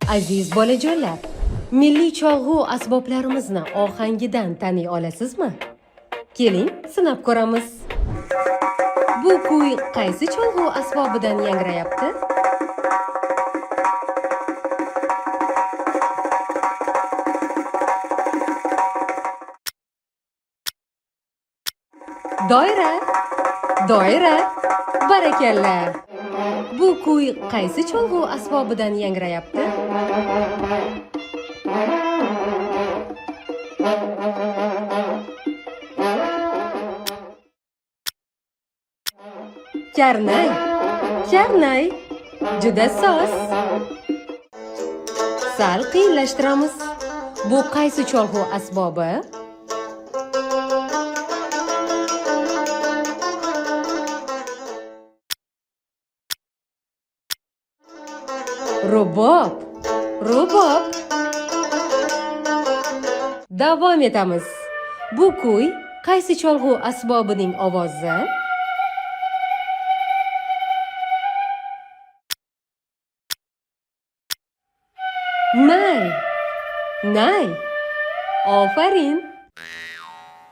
Aziz bolajonlar, milliy cholg'u asboblarimizni ohangidan taniy olasizmi? Keling, sinab ko'ramiz. Bu kuy qaysi cholg'u asbobidan yangrayapti? Doira, doira, barakalla. Bu kuy qaysi cholg'u asbobidan yangrayapti? Karnay, karnay, juda soz. Sal qiyinlashtiramiz. Bu qaysi cholg'u asbobi? Rubob, rubob. Davom etamiz. Bu kuy qaysi cholg'u asbobining ovozi? Nay, nay. Ofarin.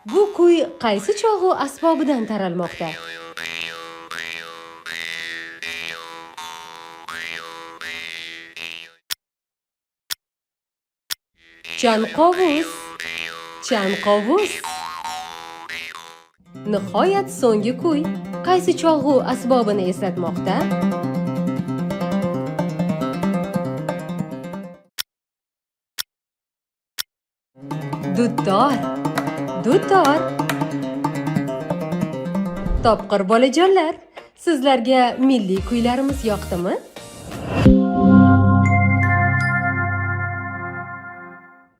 Bu kuy qaysi cholg'u asbobidan taralmoqda? Chanqovuz, chanqovuz. Nihoyat so'nggi kuy qaysi cholg'u asbobini eslatmoqda? Dutor, dutor. Topqir bolajonlar, sizlarga milliy kuylarimiz yoqdimi?